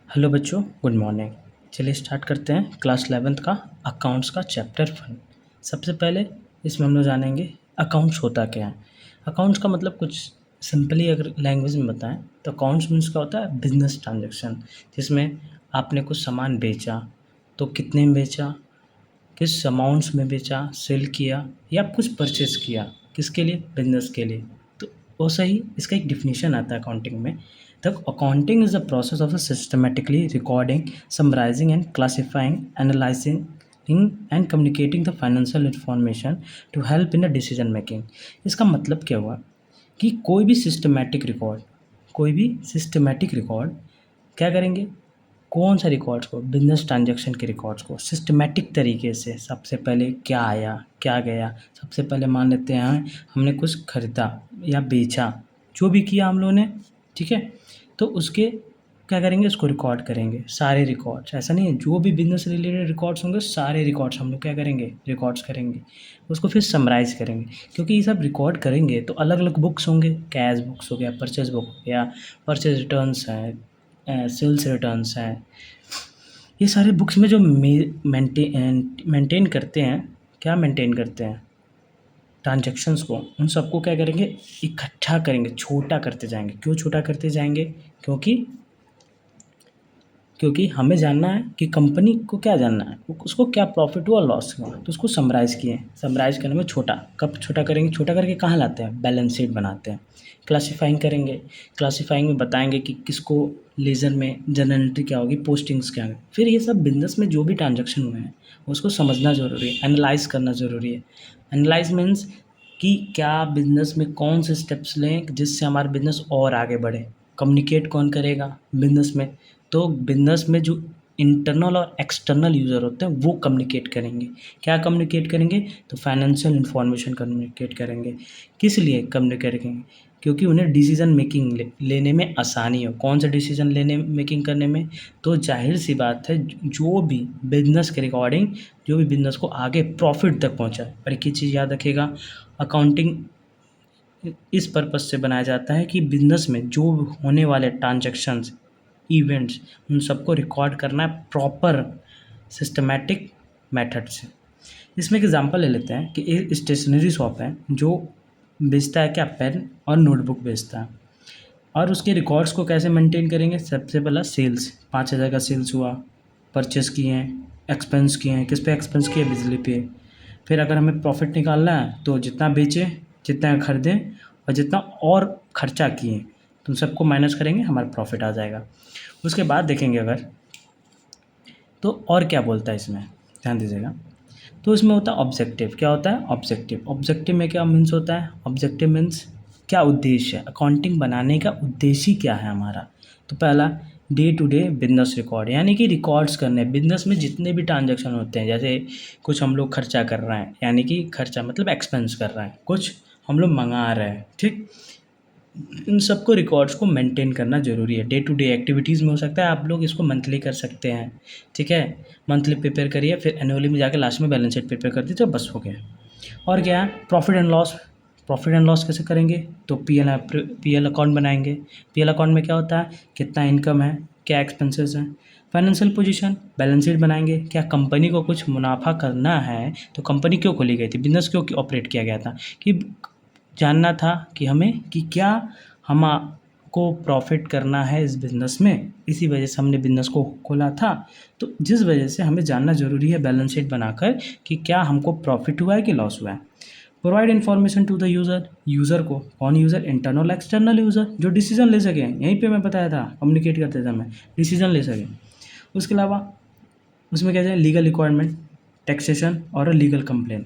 Hello बच्चों, good morning. चलिए start करते हैं क्लास 11th का अकाउंट्स का चैप्टर 1। सबसे पहले इसमें हम लोग जानेंगे अकाउंट्स होता क्या है। अकाउंट्स का मतलब कुछ सिंपली अगर लैंग्वेज में बताएं तो अकाउंट्स मीन्स क्या होता है, बिजनेस ट्रांजैक्शन, जिसमें आपने कुछ सामान बेचा तो कितने में बेचा, किस अमाउंट्स में बेचा, सेल किया या कुछ परचेस किया, किसके लिए, बिजनेस के लिए। तो वैसा ही इसका एक डिफिनीशन आता है अकाउंटिंग में। The accounting is the process of systematically recording, summarising and classifying, analysing and communicating the financial information to help in the decision making. इसका मतलब क्या हुआ कि कोई भी सिस्टमेटिक रिकॉर्ड क्या करेंगे, कौन सा रिकॉर्ड्स को, बिजनेस ट्रांजैक्शन के रिकॉर्ड्स को सिस्टमेटिक तरीके से, सबसे पहले क्या आया क्या गया, सबसे पहले मान लेते हैं हमने कुछ खरीदा या बेचा, जो भी किया हम लोगों ने, ठीक है, तो उसके क्या करेंगे, उसको रिकॉर्ड करेंगे, सारे रिकॉर्ड्स। ऐसा नहीं है, जो भी बिजनेस रिलेटेड रिकॉर्ड्स होंगे सारे रिकॉर्ड्स हम लोग क्या करेंगे, रिकॉर्ड्स करेंगे, उसको फिर समराइज़ करेंगे। क्योंकि ये सब रिकॉर्ड करेंगे तो अलग अलग बुक्स होंगे, कैश बुक्स हो गया, परचेज बुक हो गया, परचेज रिटर्न्स हैं, सेल्स रिटर्न्स हैं, ये सारे बुक्स में जो मेंटेन करते हैं, क्या मेंटेन करते हैं, ट्रांजैक्शंस को, उन सबको क्या करेंगे, इकट्ठा करेंगे, छोटा करते जाएंगे। क्यों छोटा करते जाएंगे, क्योंकि हमें जानना है कि कंपनी को क्या जानना है, उसको क्या प्रॉफिट हुआ, लॉस हुआ, तो उसको समराइज़ किए। समराइज़ करने में छोटा कब छोटा करेंगे, छोटा करके कहाँ लाते हैं, बैलेंस शीट बनाते हैं। क्लासिफाइंग करेंगे, क्लासिफाइंग में बताएंगे कि किसको, लेजर में जर्नल एंट्री क्या होगी, पोस्टिंग्स क्या है। फिर ये सब बिजनेस में जो भी ट्रांजेक्शन हुए हैं उसको समझना ज़रूरी है, एनालाइज करना ज़रूरी है। एनालाइज मीन्स कि क्या बिजनेस में कौन से स्टेप्स लें जिससे हमारा बिजनेस और आगे बढ़े। कम्युनिकेट कौन करेगा बिजनेस में, तो बिजनेस में जो इंटरनल और एक्सटर्नल यूज़र होते हैं वो कम्युनिकेट करेंगे। क्या कम्युनिकेट करेंगे, तो फाइनेंशियल इन्फॉर्मेशन कम्युनिकेट करेंगे। किस लिए कम्युनिकेट करेंगे, क्योंकि उन्हें डिसीजन मेकिंग लेने में आसानी हो। कौन सा डिसीजन लेने मेकिंग करने में, तो जाहिर सी बात है जो भी बिजनेस के रिकॉर्डिंग, जो भी बिजनेस को आगे प्रॉफिट तक पहुंचाए। और एक ही चीज़ याद रखिएगा, अकाउंटिंग इस पर्पज़ से बनाया जाता है कि बिजनेस में जो होने वाले ट्रांजैक्शंस, इवेंट्स, उन सबको रिकॉर्ड करना है प्रॉपर सिस्टमैटिक मेथड से। इसमें एक एग्जांपल ले लेते हैं कि एक स्टेशनरी शॉप है जो बेचता है क्या, पेन और नोटबुक बेचता है। और उसके रिकॉर्ड्स को कैसे मेंटेन करेंगे, सबसे पहला सेल्स, 5,000 का सेल्स हुआ, परचेस किए हैं, एक्सपेंस किए हैं, किस पे एक्सपेंस किए, बिजली पे। फिर अगर हमें प्रॉफिट निकालना है तो जितना बेचे, जितना खरीदें और जितना और खर्चा किए, तो सबको माइनस करेंगे, हमारा प्रॉफिट आ जाएगा। उसके बाद देखेंगे अगर, तो और क्या बोलता है इसमें, ध्यान दीजिएगा। तो इसमें होता है ऑब्जेक्टिव। क्या होता है, ऑब्जेक्टिव। ऑब्जेक्टिव में क्या मीन्स होता है, ऑब्जेक्टिव मीन्स क्या उद्देश्य है, अकाउंटिंग बनाने का उद्देश्य क्या है हमारा। तो पहला, day to day business record, यानी कि रिकॉर्ड्स करने, बिजनेस में जितने भी ट्रांजैक्शन होते हैं, जैसे कुछ हम लोग खर्चा कर रहे हैं, यानी कि खर्चा मतलब एक्सपेंस कर रहे हैं, कुछ हम लोग मंगा रहे हैं, ठीक, इन सबको रिकॉर्ड्स को मेंटेन करना ज़रूरी है। डे टू डे एक्टिविटीज़ में हो सकता है, आप लोग इसको मंथली कर सकते हैं, ठीक है, मंथली प्रिपेयर करिए, फिर एनुअली में जाकर लास्ट में बैलेंस शीट प्रिपेयर कर दीजिए, बस हो गया। और क्या है, profit and loss. Profit and loss कैसे करेंगे, तो पीएल अकाउंट बनाएंगे। पीएल अकाउंट में क्या होता है, कितना इनकम है, क्या एक्सपेंसेस हैं। फाइनेंशियल पोजीशन, बैलेंस शीट बनाएंगे, क्या कंपनी को कुछ मुनाफा करना है, तो कंपनी क्यों खोली गई थी, बिजनेस क्यों ऑपरेट किया गया था, कि जानना था कि हमें कि क्या हमको प्रॉफिट करना है इस बिज़नेस में, इसी वजह से हमने बिज़नेस को खोला था। तो जिस वजह से हमें जानना ज़रूरी है बैलेंस शीट बनाकर कि क्या हमको प्रॉफिट हुआ है कि लॉस हुआ है। Provide information to the user, user को, कौन यूज़र, इंटरनल एक्सटर्नल यूज़र, जो डिसीजन ले सकें, यहीं पे मैं बताया था कम्युनिकेट करते समय, डिसीजन ले सकें। उसके अलावा उसमें क्या है, लीगल रिक्वायरमेंट, टैक्सेशन और लीगल कंप्लेन।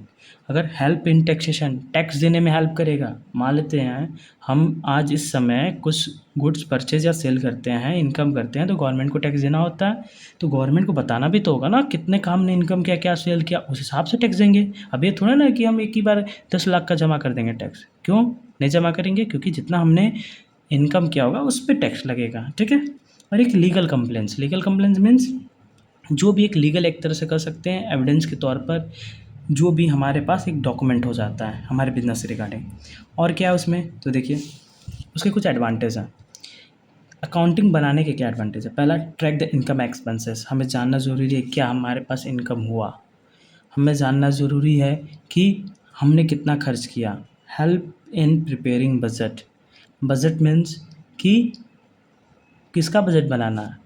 अगर हेल्प इन टैक्सेशन, टैक्स देने में हेल्प करेगा। मान लेते हैं हम आज इस समय कुछ गुड्स परचेज या सेल करते हैं, इनकम करते हैं, तो गवर्नमेंट को टैक्स देना होता है। तो गवर्नमेंट को बताना भी तो होगा ना कितने काम ने इनकम किया, क्या सेल किया, उस हिसाब से टैक्स देंगे। अब ये थोड़ा ना कि हम एक ही बार 10 लाख का जमा कर देंगे टैक्स। क्यों नहीं जमा करेंगे, क्योंकि जितना हमने इनकम किया होगा उस पर टैक्स लगेगा, ठीक है। और एक legal complaints, legal complaints means जो भी एक लीगल एक तरह से कर सकते हैं, एविडेंस के तौर पर, जो भी हमारे पास एक डॉक्यूमेंट हो जाता है हमारे बिजनेस से रिगार्डिंग। और क्या है उसमें, तो देखिए उसके कुछ एडवांटेज हैं। अकाउंटिंग बनाने के क्या एडवांटेज है? पहला, ट्रैक द इनकम एक्सपेंसेस, हमें जानना ज़रूरी है क्या हमारे पास इनकम हुआ। हमें जानना ज़रूरी है कि हमने कितना खर्च किया। Help in preparing budget, budget means कि किसका बजट बनाना है?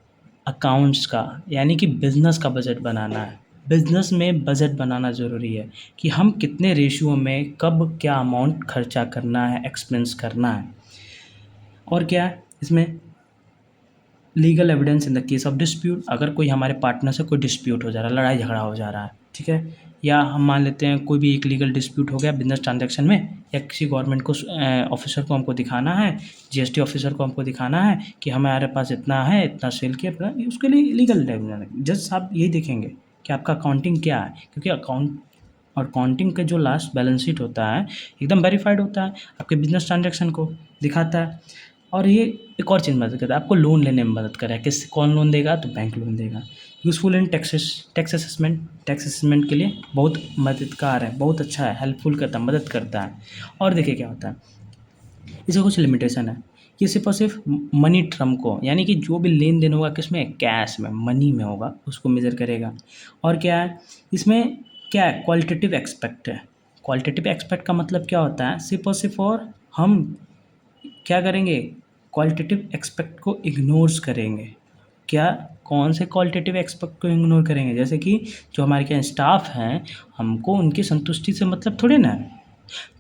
अकाउंट्स का, यानी कि बिज़नेस का बजट बनाना है। बिज़नेस में बजट बनाना ज़रूरी है कि हम कितने रेशियो में कब क्या अमाउंट खर्चा करना है, एक्सपेंस करना है। और क्या है इसमें? Legal evidence in the case of dispute, अगर कोई हमारे पार्टनर से कोई डिस्प्यूट हो जा रहा है, लड़ाई झगड़ा हो जा रहा है, ठीक है, या हम मान लेते हैं कोई भी एक लीगल डिस्प्यूट हो गया बिजनेस ट्रांजैक्शन में, या किसी गवर्नमेंट को ऑफिसर को हमको दिखाना है, जीएसटी ऑफिसर को हमको दिखाना है कि हमारे पास इतना है, इतना सेल किया, उसके लिए लीगल जज साहब यही देखेंगे कि आपका अकाउंटिंग क्या है, क्योंकि अकाउंट और अकाउंटिंग का जो लास्ट बैलेंस शीट होता है एकदम वेरीफाइड होता है, आपके बिजनेस ट्रांजैक्शन को दिखाता है। और ये एक और चीज़ मदद करता है, आपको लोन लेने में मदद कर रहा है। किस कौन लोन देगा? तो बैंक लोन देगा। यूज़फुल इन टैक्स असेसमेंट, टैक्स असेसमेंट के लिए बहुत मददगार है, बहुत अच्छा है, हेल्पफुल करता है, मदद करता है। और देखिए क्या होता है, इसका कुछ लिमिटेशन है, ये सिर्फ और सिर्फ मनी टर्म को, यानी कि जो भी लेन देन होगा किसमें? कैश में, मनी में होगा, उसको मेजर करेगा। और क्या है इसमें? क्या है? क्वालिटेटिव एक्सपेक्ट है। क्वालिटेटिव एक्सपेक्ट का मतलब क्या होता है? सिर्फ और सिर्फ और हम क्या करेंगे? क्वालिटेटिव एक्सपेक्ट को इग्नोर्स करेंगे। क्या? कौन से क्वालिटेटिव एक्सपेक्ट को इग्नोर करेंगे? जैसे कि जो हमारे क्या स्टाफ हैं, हमको उनकी संतुष्टि से मतलब थोड़ी ना है।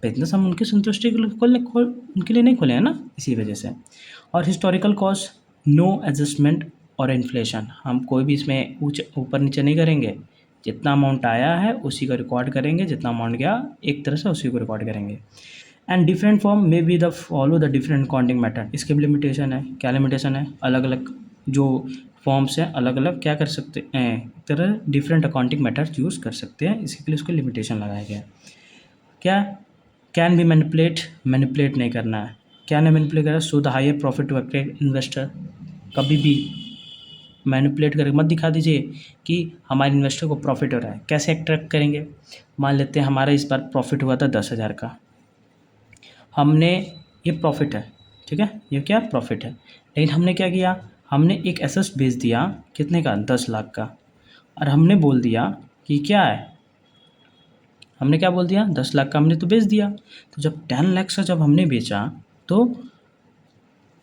बिजनेस हम उनकी संतुष्टि के लिए उनके लिए नहीं खोले हैं ना, इसी वजह से। और हिस्टोरिकल कॉस्ट, नो एडजस्टमेंट और इन्फ्लेशन, हम कोई भी इसमें ऊपर नीचे नहीं करेंगे। जितना अमाउंट आया है उसी को रिकॉर्ड करेंगे, जितना अमाउंट गया एक तरह से उसी को रिकॉर्ड करेंगे। And different form may be the follow the different accounting method, इसके भी लिमिटेशन है। क्या लिमिटेशन है? अलग अलग जो फॉर्म्स हैं अलग अलग क्या कर सकते हैं, एक तरह डिफरेंट अकाउंटिंग मेथड यूज़ कर सकते हैं, इसके लिए उसको लिमिटेशन लगाया गया है। क्या? कैन बी मैनिपुलेट नहीं करना है। क्या नहीं मैनिपुलेट करना? So the higher profit to attract investor, कभी भी मैनिपुलेट करके मत दिखा दीजिए कि हमारे इन्वेस्टर को प्रॉफिट हो रहा है। कैसे अट्रैक्ट करेंगे? मान लेते हैं हमारा इस बार प्रॉफिट हुआ था 10,000 का, हमने ये प्रॉफिट है, ठीक है, ये क्या प्रॉफिट है, लेकिन हमने क्या किया? हमने एक एसेट बेच दिया कितने का? 10 लाख का। और हमने बोल दिया कि क्या है, हमने क्या बोल दिया? 10 लाख का हमने तो बेच दिया। तो जब 10 लाख का जब हमने बेचा तो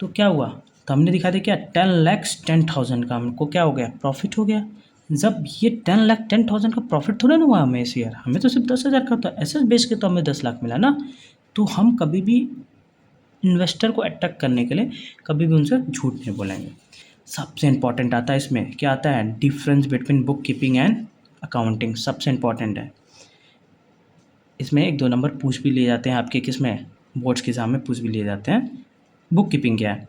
क्या हुआ? तो हमने दिखा दिया क्या? 10,10,000 का हमको क्या हो गया? प्रॉफिट हो गया। जब ये 10,10,000 का प्रॉफिट थोड़ा ना हुआ हमें इस ईयर, हमें तो सिर्फ 10,000 का था, एसेट बेच के तो हमें 10 लाख मिला ना। तो हम कभी भी इन्वेस्टर को अट्रैक्ट करने के लिए कभी भी उनसे झूठ नहीं बोलेंगे। सबसे इम्पॉर्टेंट आता है इसमें, क्या आता है? Difference between book keeping and accounting, सबसे इम्पॉर्टेंट है। इसमें 1-2 नंबर पूछ भी लिए जाते हैं आपके, किसमें? बोर्ड्स के एग्जाम में पूछ भी लिए जाते हैं। बुक कीपिंग क्या है?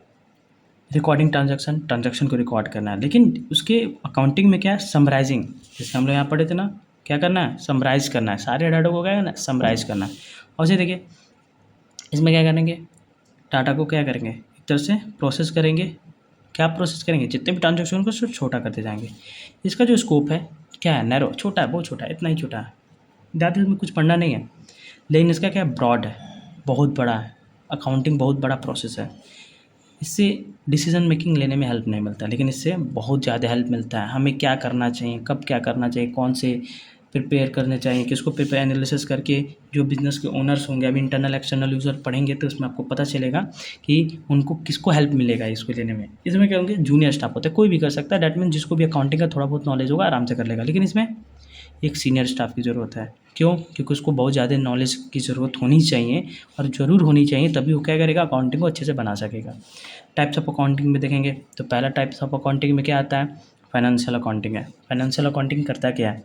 रिकॉर्डिंग ट्रांजैक्शन को रिकॉर्ड करना है, लेकिन उसके अकाउंटिंग में क्या है? समराइजिंग, जैसे हम लोग यहाँ पढ़े थे ना, क्या करना है? समराइज़ करना है, सारे डाटा को क्या करना है? समराइज़ करना है। और से देखिए इसमें क्या करेंगे? डाटा को क्या करेंगे? एक तरह से प्रोसेस करेंगे। क्या प्रोसेस करेंगे? जितने भी ट्रांजैक्शन को सिर्फ छोटा करते जाएंगे। इसका जो स्कोप है क्या है? नैरो, छोटा है, बहुत छोटा है, इतना ही छोटा है, ज़्यादा इसमें कुछ पढ़ना नहीं है। लेकिन इसका क्या है? ब्रॉड है, बहुत बड़ा है। अकाउंटिंग बहुत बड़ा प्रोसेस है, इससे डिसीजन मेकिंग लेने में हेल्प नहीं मिलता, लेकिन इससे बहुत ज़्यादा हेल्प मिलता है। हमें क्या करना चाहिए, कब क्या करना चाहिए, कौन से प्रिपेयर करने चाहिए, किसको प्रिपेयर एनालिसिस करके जो बिज़नेस के ओनर्स होंगे, अभी इंटरनल एक्सटर्नल यूज़र पढ़ेंगे तो उसमें आपको पता चलेगा कि उनको किसको हेल्प मिलेगा इसको लेने में। इसमें क्या होंगे? जूनियर स्टाफ होता है, कोई भी कर सकता है, डैट मीन जिसको भी अकाउंटिंग का थोड़ा बहुत नॉलेज होगा आराम से कर लेगा। लेकिन इसमें एक सीनियर स्टाफ की ज़रूरत है। क्यों? क्योंकि उसको बहुत ज़्यादा नॉलेज की ज़रूरत होनी चाहिए, और ज़रूर होनी चाहिए, तभी वो क्या करेगा? अकाउंटिंग को अच्छे से बना सकेगा। टाइप्स ऑफ अकाउंटिंग में देखेंगे तो पहला टाइप्स ऑफ अकाउंटिंग में क्या आता है? फाइनेंशियल अकाउंटिंग है। फाइनेंशियल अकाउंटिंग करता क्या है?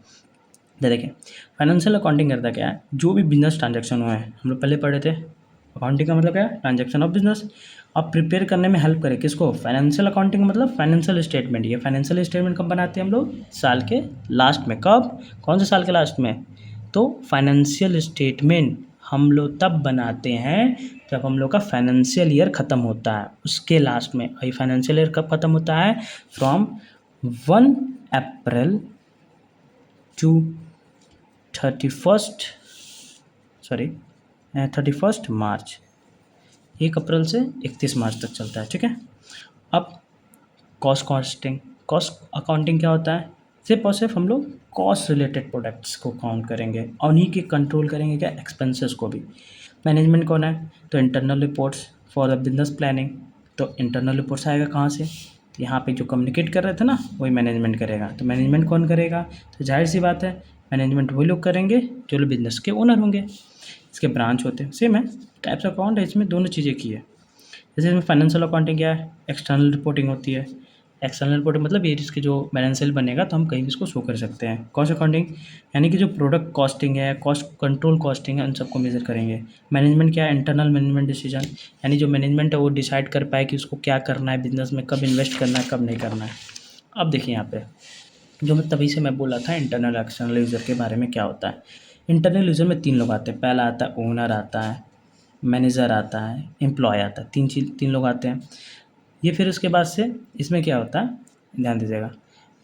देखिए फाइनेंशियल अकाउंटिंग करता क्या है? जो भी बिजनेस ट्रांजैक्शन हुए हैं, हम लोग पहले पढ़े थे, अकाउंटिंग का मतलब क्या है? Transaction of business. अब प्रिपेयर करने में हेल्प करे किसको? फाइनेंशियल अकाउंटिंग मतलब फाइनेंशियल स्टेटमेंट। ये फाइनेंशियल स्टेटमेंट कब बनाते हैं हम लोग? साल के लास्ट में। कब? कौन से साल के लास्ट में? तो फाइनेंशियल स्टेटमेंट हम लोग तब बनाते हैं जब हम लोग का फाइनेंशियल ईयर ख़त्म होता है, उसके लास्ट में। और ये फाइनेंशियल ईयर कब ख़त्म होता है? फ्रॉम 1 अप्रैल टू 31 मार्च। 1 अप्रैल से 31 मार्च तक चलता है, ठीक है। अब कॉस्ट अकाउंटिंग क्या होता है? सिर्फ और सिर्फ हम लोग कॉस्ट रिलेटेड प्रोडक्ट्स को काउंट करेंगे और उन्हीं के कंट्रोल करेंगे क्या, एक्सपेंसेस को भी। मैनेजमेंट कौन है? तो internal reports for the business planning. तो इंटरनल रिपोर्ट्स आएगा कहाँ से? तो यहाँ पे जो कम्युनिकेट कर रहे थे ना, वही मैनेजमेंट करेगा। तो मैनेजमेंट कौन करेगा? तो जाहिर सी बात है, मैनेजमेंट वही लोग करेंगे जो लोग बिजनेस के ओनर होंगे। इसके ब्रांच होते हैं, सेम है। टाइप्स ऑफ अकाउंट है, इसमें दोनों चीज़ें की है। जैसे इसमें फाइनेंशियल अकाउंटिंग क्या है? एक्सटर्नल रिपोर्टिंग होती है। एक्सटर्नल रिपोर्टिंग मतलब ये इसके जो बैलेंस बनेगा तो हम कहीं भी इसको शो कर सकते हैं। कॉस्ट अकाउंटिंग यानी कि जो प्रोडक्ट कॉस्टिंग है, कॉस्ट कंट्रोल कॉस्टिंग है, उन सबको मेजर करेंगे। मैनेजमेंट क्या है? इंटरनल मैनेजमेंट डिसीजन, यानी जो मैनेजमेंट है वो डिसाइड कर पाए कि उसको क्या करना है बिजनेस में, कब इन्वेस्ट करना है, कब नहीं करना है। अब देखिए यहाँ पे जो मैं तभी से मैं बोला था इंटरनल एक्सटर्नल यूज़र के बारे में क्या होता है। इंटरनल यूज़र में 3 लोग आते हैं। पहला आता है ओनर आता है, मैनेजर आता है, एम्प्लॉय आता है। 3 लोग आते हैं ये। फिर उसके बाद से इसमें क्या होता है, ध्यान दीजिएगा।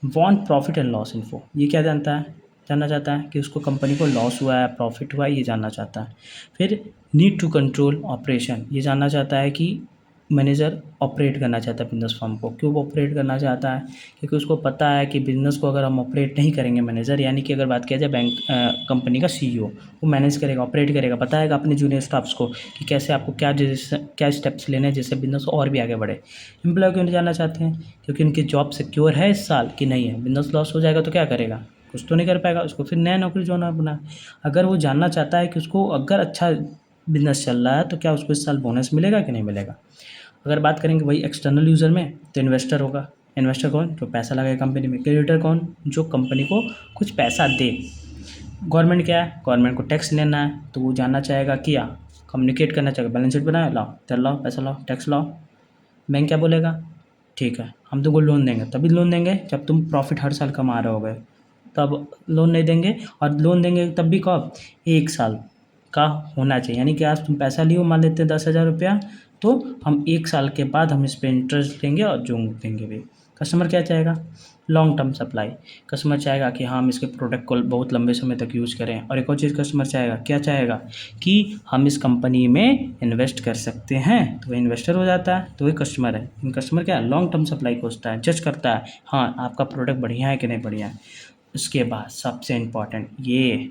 Want profit and loss info, ये क्या जानना चाहता है कि उसको कंपनी को लॉस हुआ है, प्रॉफिट हुआ है, ये जानना चाहता है। फिर नीड टू कंट्रोल ऑपरेशन, ये जानना चाहता है कि मैनेजर ऑपरेट करना चाहता है बिजनेस फर्म को। क्यों ऑपरेट करना चाहता है? क्योंकि उसको पता है कि बिजनेस को अगर हम ऑपरेट नहीं करेंगे, मैनेजर यानी कि अगर बात किया जाए बैंक कंपनी का सीईओ, वो मैनेज करेगा, ऑपरेट करेगा, बताएगा अपने जूनियर स्टाफ्स को कि कैसे आपको क्या स्टेप्स लेने हैं जिससे बिजनेस और भी आगे बढ़े। एम्प्लॉय क्यों नहीं जानना चाहते हैं? क्योंकि उनकी जॉब सिक्योर है इस साल कि नहीं है। बिजनेस लॉस हो जाएगा तो क्या करेगा? कुछ तो नहीं कर पाएगा, उसको फिर नया नौकरी जो होना अपना। अगर वो जानना चाहता है कि उसको अगर अच्छा बिजनेस चल रहा है तो क्या उसको इस साल बोनस मिलेगा कि नहीं मिलेगा। अगर बात करेंगे वही एक्सटर्नल यूज़र में, तो इन्वेस्टर होगा। इन्वेस्टर कौन? जो पैसा लगाए कंपनी में। क्रेडिटर कौन? जो कंपनी को कुछ पैसा दे। गवर्नमेंट क्या है? गवर्नमेंट को टैक्स लेना है, तो वो जानना चाहेगा क्या, कम्युनिकेट करना चाहेगा, बैलेंस शीट बनाए, लाओ तेल लाओ, पैसा लाओ, टैक्स लाओ। बैंक क्या बोलेगा? ठीक है, हम तुमको लोन देंगे, तभी लोन देंगे जब तुम प्रॉफिट हर साल कमा रहे होगे, तब लोन नहीं देंगे। और लोन देंगे तब भी कब? 1 साल का होना चाहिए। यानी कि आज तुम पैसा लियो, मान लेते हैं 10,000 रुपया, तो हम 1 साल के बाद हम इस पे इंटरेस्ट देंगे और जो देंगे भी। कस्टमर क्या चाहेगा? Long term supply. कस्टमर चाहेगा कि हाँ, हम इसके प्रोडक्ट को बहुत लंबे समय तक यूज़ करें। और एक और चीज़ कस्टमर चाहेगा, क्या चाहेगा? कि हम इस कंपनी में इन्वेस्ट कर सकते हैं, तो वही इन्वेस्टर हो जाता है, तो वही कस्टमर है। कस्टमर क्या है? लॉन्ग टर्म सप्लाई खोजता है, जज करता है हाँ आपका प्रोडक्ट बढ़िया है कि नहीं बढ़िया है। उसके बाद सबसे इम्पॉर्टेंट ये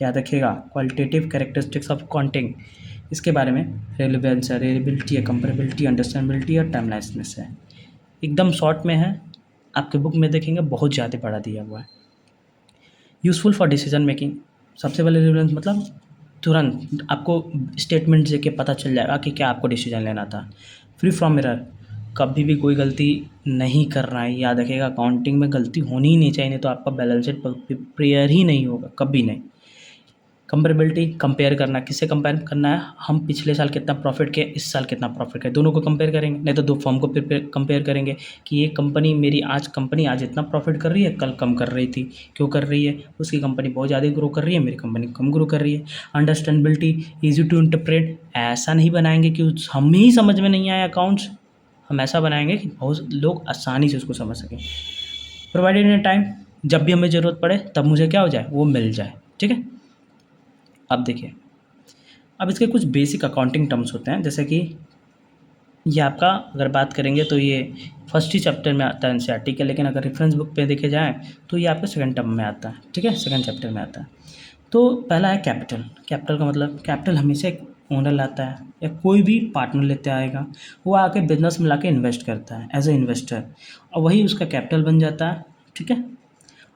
याद रखिएगा, क्वालिटेटिव कैरेक्टरिस्टिक्स ऑफ अकाउंटिंग। इसके बारे में रेलेवेंस है, रेलेबिलिटी है, कंपेरेबिलिटी, अंडरस्टैंडेबिलिटी और टाइमलाइनेस है। एकदम शॉर्ट में है, आपके बुक में देखेंगे बहुत ज़्यादा बड़ा दिया हुआ है। यूज़फुल फॉर डिसीजन मेकिंग, सबसे पहले रेलेवेंस मतलब तुरंत आपको स्टेटमेंट देके पता चल जाएगा कि क्या आपको डिसीजन लेना था। फ्री फ्रॉम एरर, कभी भी कोई गलती नहीं कर रहा है, याद रखिएगा अकाउंटिंग में गलती होनी ही नहीं चाहिए, नहीं तो आपका बैलेंस शीट प्रिपेयर ही नहीं होगा, कभी नहीं। कंपेरेबिलिटी, कंपेयर करना, किससे कंपेयर करना है? हम पिछले साल कितना प्रॉफिट किया, इस साल कितना प्रॉफिट किया, दोनों को कंपेयर करेंगे। नहीं तो 2 फर्म को कंपेयर करेंगे कि ये कंपनी आज इतना प्रॉफिट कर रही है, कल कम कर रही थी, क्यों कर रही है? उसकी कंपनी बहुत ज़्यादा ग्रो कर रही है, मेरी कंपनी कम ग्रो कर रही है। अंडरस्टैंडेबिलिटी, ईजी टू इंटरप्रेट, ऐसा नहीं बनाएंगे कि हमें ही समझ में नहीं आया अकाउंट्स, हम ऐसा बनाएंगे कि बहुत लोग आसानी से उसको समझ सकें। प्रोवाइडेड इन टाइम, जब भी हमें ज़रूरत पड़े तब मुझे क्या हो जाए, वो मिल जाए, ठीक है। अब देखिए, अब इसके कुछ बेसिक अकाउंटिंग टर्म्स होते हैं, जैसे कि ये आपका अगर बात करेंगे तो ये फर्स्ट ही चैप्टर में आता है एनसीईआरटी के, लेकिन अगर रेफरेंस बुक पे देखे जाएँ तो ये आपका सेकंड टर्म में आता है, ठीक है, सेकंड चैप्टर में आता है। तो पहला है कैपिटल। कैपिटल का मतलब, कैपिटल हमेशा एक ओनर लाता है या कोई भी पार्टनर लेते आएगा, वो आके बिजनेस में लाके इन्वेस्ट करता है एज ए इन्वेस्टर, और वही उसका कैपिटल बन जाता है, ठीक है।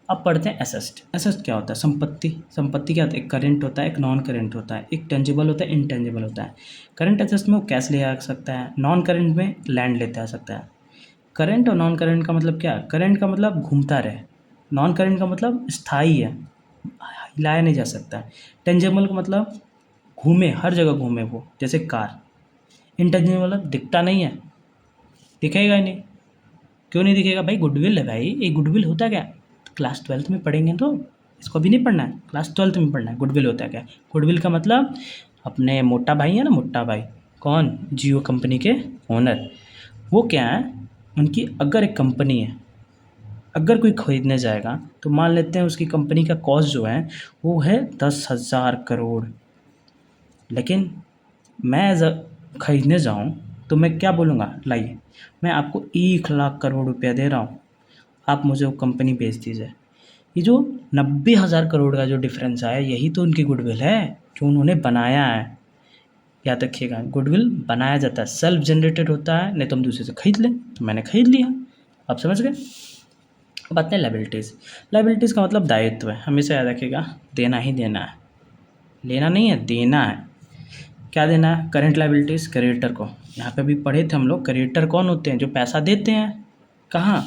अब पढ़ते हैं एसेट। एसेट क्या होता है? संपत्ति। संपत्ति क्या होता है? एक करेंट होता है, एक नॉन करेंट होता है, एक टेंजिबल होता है, इनटेंजिबल होता है। करेंट एसेट में वो कैश ले आ सकता है, नॉन करेंट में लैंड लेते आ सकता है। करेंट और नॉन करेंट का मतलब क्या है? करेंट का मतलब घूमता रहे, नॉन करेंट का मतलब स्थायी है, हिलाया नहीं जा सकता है। टेंजिबल का मतलब घूमे, हर जगह घूमे वो, जैसे कार। इनटेंजिबल मतलब दिखता नहीं है, दिखेगा ही नहीं। क्यों नहीं दिखेगा भाई? गुडविल है भाई। ये गुडविल होता क्या? क्लास 12th में पढ़ेंगे तो, इसको अभी नहीं पढ़ना है, क्लास 12th में पढ़ना है। गुडविल होता क्या? गुडविल का मतलब अपने मोटा भाई है ना, मोटा भाई कौन? जियो कंपनी के ओनर। वो क्या है, उनकी अगर एक कंपनी है, अगर कोई खरीदने जाएगा तो मान लेते हैं उसकी कंपनी का कॉस्ट जो है वो है 10,000 करोड़, लेकिन मैं खरीदने जाऊँ तो मैं क्या बोलूँगा, लाइए मैं आपको 1 लाख करोड़ रुपया दे रहा हूँ, आप मुझे वो कंपनी बेच दीजिए। ये जो 90,000 करोड़ का जो डिफरेंस आया, यही तो उनकी गुडविल है जो उन्होंने बनाया है। याद रखिएगा, गुडविल बनाया जाता है, सेल्फ जनरेटेड होता है, नहीं तो हम दूसरे से खरीद लें, तो मैंने खरीद लिया। आप समझ गए। अब आते हैं लायबिलिटीज़। लायबिलिटीज़ का मतलब दायित्व है, हमेशा याद रखिएगा, देना ही देना है, लेना नहीं है, देना है। क्या देना है? करंट लायबिलिटीज़, क्रेडिटर को। यहाँ पे भी पढ़े थे हम लोग, क्रेडिटर कौन होते हैं? जो पैसा देते हैं। कहाँ?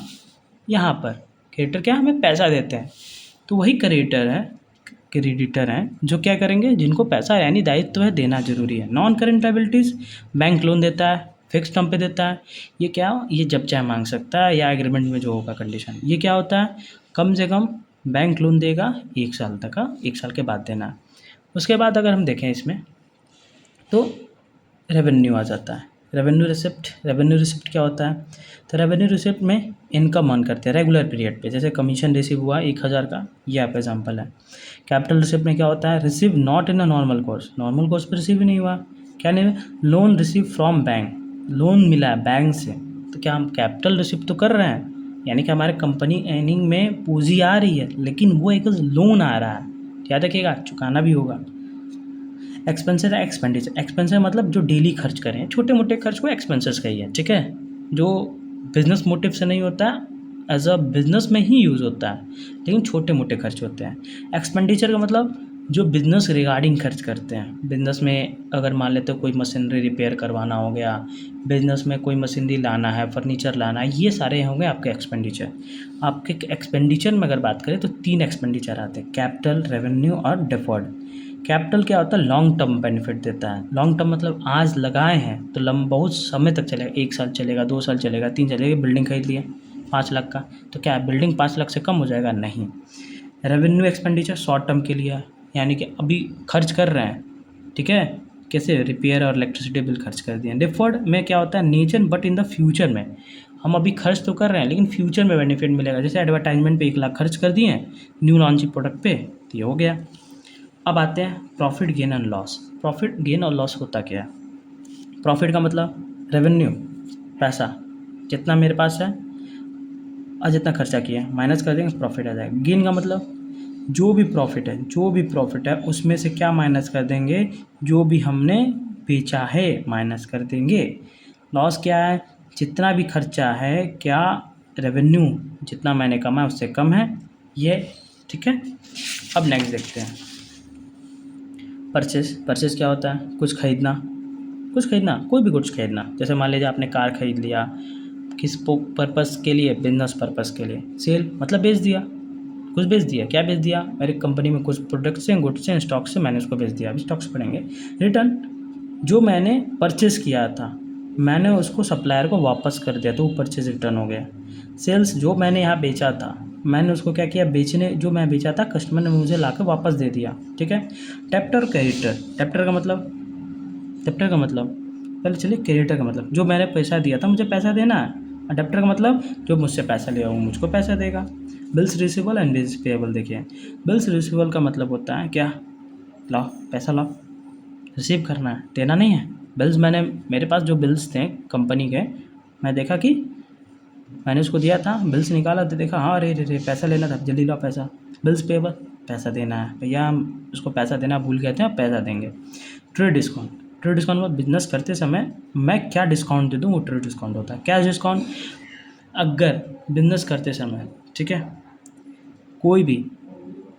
यहाँ पर क्रेडिटर क्या, हमें पैसा देते हैं, तो वही क्रेडिटर है, क्रेडिटर हैं जो क्या करेंगे, जिनको पैसा यानी दायित्व है, देना जरूरी है। Non current liabilities, bank loan देता है, फिक्स टर्म पे देता है, ये क्या, ये जब चाहे मांग सकता है या एग्रीमेंट में जो होगा कंडीशन। ये क्या होता है, कम से कम बैंक लोन देगा 1 साल तक का, 1 साल के बाद देना है। उसके बाद अगर हम देखें इसमें तो रेवेन्यू आ जाता है, रेवेन्यू रिसिप्ट। रेवेन्यू रिसिप्ट क्या होता है? तो रेवेन्यू रिसिप्ट में इनकम अर्न करते हैं रेगुलर पीरियड पे, जैसे कमीशन रिसीव हुआ 1,000 का, ये आप एग्जाम्पल है। कैपिटल रिसिप्ट में क्या होता है? Receive not in a normal course, normal course पर रिसीव ही नहीं हुआ। क्या नहीं? Loan receive from bank, loan मिला है बैंक से, तो क्या हम कैपिटल रिसिप्ट तो कर रहे हैं, यानी कि हमारे कंपनी अर्निंग में पूंजी आ रही है, लेकिन वो एक लोन आ रहा है, याद रखिएगा, चुकाना भी होगा। एक्सपेंसेस है एक्सपेंडिचर, एक्सपेंसेस मतलब जो डेली खर्च करें, छोटे मोटे खर्च को एक्सपेंसेस कहिए, ठीक है, जो बिजनेस मोटिव से नहीं होता है, एज अ बिजनेस में ही यूज़ होता है, लेकिन छोटे मोटे खर्च होते हैं। एक्सपेंडिचर का मतलब जो बिजनेस रिगार्डिंग खर्च करते हैं, बिजनेस में अगर मान लेते हो कोई मशीनरी रिपेयर करवाना हो गया, बिजनेस में कोई मशीनरी लाना है, फर्नीचर लाना है, ये सारे होंगे आपके एक्सपेंडिचर। आपके एक्सपेंडिचर में अगर बात करें तो 3 एक्सपेंडिचर आते हैं, कैपिटल, रेवेन्यू और डिफर्ड। कैपिटल क्या होता है? लॉन्ग टर्म बेनिफिट देता है। लॉन्ग टर्म मतलब आज लगाए हैं तो बहुत समय तक चलेगा, 1 साल चलेगा, 2 साल चलेगा, 3 साल चलेगा। बिल्डिंग खरीद लिए 5 लाख का, तो क्या बिल्डिंग 5 लाख से कम हो जाएगा? नहीं। रेवेन्यू एक्सपेंडिचर शॉर्ट टर्म के लिए है, यानी कि अभी खर्च कर रहे हैं, ठीक है, कैसे, रिपेयर और इलेक्ट्रिसिटी बिल खर्च कर दिए। डिफर्ड में क्या होता है? Nature but in the future में, हम अभी खर्च तो कर रहे हैं लेकिन फ्यूचर में बेनिफिट मिलेगा। जैसे एडवर्टाइजमेंट पे 1 लाख खर्च कर दिए न्यू लॉन्चिंग प्रोडक्ट पे, तो ये हो गया। अब आते हैं profit gain and loss. Profit gain और लॉस होता क्या है? प्रॉफिट का मतलब रेवेन्यू, पैसा जितना मेरे पास है और जितना खर्चा किया माइनस कर देंगे, प्रॉफिट आ जाएगा। गेन का मतलब जो भी प्रॉफिट है उसमें से क्या माइनस कर देंगे, जो भी हमने बेचा है माइनस कर देंगे। लॉस क्या है? जितना भी खर्चा है, क्या रेवेन्यू जितना मैंने कमाया उससे कम है, ये ठीक है। अब नेक्स्ट देखते हैं परचेस। परचेस क्या होता है? कुछ खरीदना, कोई भी कुछ खरीदना। जैसे मान लीजिए आपने कार खरीद लिया, किस पर्पस के लिए? बिजनेस पर्पस के लिए। सेल मतलब बेच दिया, कुछ बेच दिया। क्या बेच दिया? मेरी कंपनी में कुछ प्रोडक्ट्स हैं, गुड्स हैं, स्टॉक्स से मैंने उसको बेच दिया, अभी स्टॉक्स पड़ेंगे। रिटर्न, जो मैंने परचेस किया था मैंने उसको सप्लायर को वापस कर दिया, तो वो परचेज रिटर्न हो गया। सेल्स, जो मैंने यहाँ बेचा था मैंने उसको क्या किया, बेचने, जो मैं बेचा था कस्टमर ने मुझे लाकर वापस दे दिया, ठीक है। डेब्टर और क्रेडिटर। डेब्टर का मतलब पहले चलिए, क्रेडिटर का मतलब जो मैंने पैसा दिया था मुझे पैसा देना है, और डेब्टर का मतलब जो मुझसे पैसा लिया वो मुझको पैसा देगा। Bills receivable and bills payable. देखिए, बिल्स रिसीवेबल का मतलब होता है क्या, लाओ पैसा लाओ, रिसीव करना है, देना नहीं है। बिल्स, मेरे पास जो बिल्स थे कंपनी के, मैं देखा कि मैंने उसको दिया था, बिल्स निकाला तो देखा हाँ अरे रे पैसा लेना था, जल्दी लाओ पैसा। बिल्स पेएबल, पैसा देना है भैया, हम उसको पैसा देना भूल गए थे, अब पैसा देंगे। Trade discount. ट्रेड डिस्काउंट में बिजनेस करते समय मैं क्या डिस्काउंट दे दूँ, वो ट्रेड डिस्काउंट होता है। कैश डिस्काउंट, अगर बिजनेस करते समय, ठीक है, कोई भी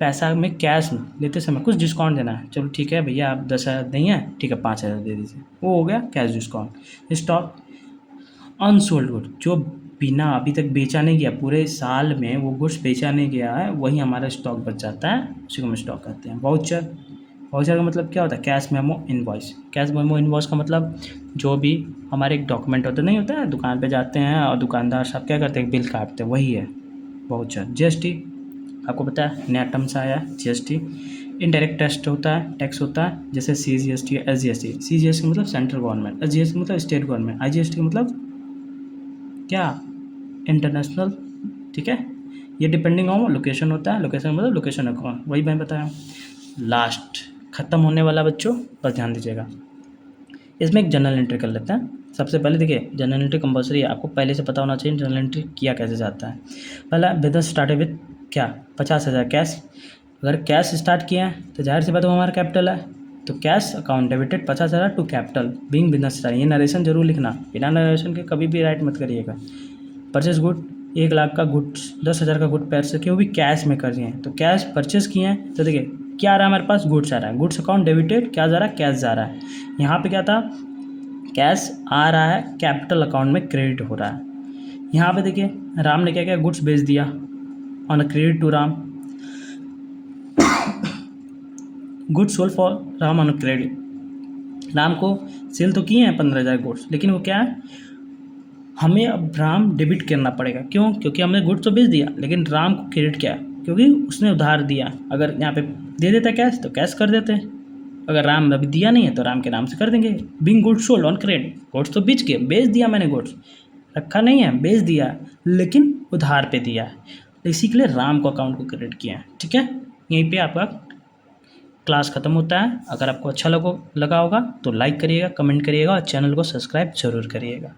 पैसा में कैश लेते समय कुछ डिस्काउंट देना है, चलो ठीक है भैया आप 10,000 नहीं है, ठीक है 5,000 दे दीजिए, वो हो गया cash discount. Stock, unsold good, जो बिना अभी तक बेचा नहीं गया, पूरे साल में वो गुड्स बेचा नहीं गया है, वही हमारा स्टॉक बच जाता है, उसी को हम स्टॉक कहते हैं। वाउचर। वाउचर का मतलब क्या होता है? Cash memo invoice. Cash memo invoice का मतलब जो भी हमारे एक डॉक्यूमेंट होता नहीं होता है, दुकान पे जाते हैं और दुकानदार साहब क्या करते हैं, बिल काटते हैं, वही है वाउचर। जीएसटी, आपको पता है नया टर्म्स आया है जीएसटी। इनडायरेक्ट टैक्स होता है, जैसे सीजीएसटी, एसजीएसटी। सीजीएसटी मतलब सेंट्रल गवर्नमेंट, एसजीएसटी मतलब स्टेट गवर्नमेंट, आईजीएसटी मतलब क्या, इंटरनेशनल, ठीक है। ये डिपेंडिंग ऑन लोकेशन होता है, लोकेशन मतलब लोकेशन अकाउंट, वही मैं बताया। लास्ट, खत्म होने वाला बच्चों, बस ध्यान दीजिएगा। इसमें एक जनरल एंट्री कर लेते हैं। सबसे पहले देखिए जर्नल एंट्री कंपलसरी है, आपको पहले से पता होना चाहिए जर्नल एंट्री किया कैसे जाता है। पहला बिजनेस स्टार्टेड विथ क्या 50,000 कैश। अगर कैश स्टार्ट किए हैं तो जाहिर सी बात है वो हमारा कैपिटल है, तो cash account debited 50,000 to capital being business start. ये नरेशन जरूर लिखना, बिना नरेशन के कभी भी राइट मत करिएगा। परचेज गुड 1,00,000 का गुड्स, 10,000 का गुड पैसे क्यों भी कैश में कर दिए हैं, तो कैश परचेज किए हैं तो देखिए क्या आ रहा है हमारे पास, गुड्स आ रहा है, गुड्स अकाउंट डेबिटेड क्या जा रहा है, कैश जा रहा है। यहाँ पे क्या था, कैश आ रहा है कैपिटल अकाउंट में क्रेडिट हो रहा है। यहाँ पे देखिए राम ने क्या किया, गुड्स बेच दिया on a credit to Ram, goods sold for Ram on a credit. Ram को सेल तो किए हैं 15,000 गुड्स, लेकिन वो क्या है, हमें अब राम डेबिट करना पड़ेगा। क्यों, क्योंकि हमने गुड्स तो बेच दिया लेकिन राम को क्रेडिट किया क्योंकि उसने उधार दिया। अगर यहाँ पे दे देता कैश तो कैश कर देते हैं, अगर राम अभी दिया नहीं है तो राम के नाम से कर देंगे। Bing goods sold on credit, goods तो बेच दिया मैंने, गुड्स रखा नहीं है, बेच दिया लेकिन उधार पे दिया है, इसी के लिए राम को अकाउंट को क्रेडिट किया है। ठीक है, यहीं पे आपका क्लास ख़त्म होता है। अगर आपको अच्छा लगा होगा तो लाइक करिएगा, कमेंट करिएगा और चैनल को सब्सक्राइब जरूर करिएगा।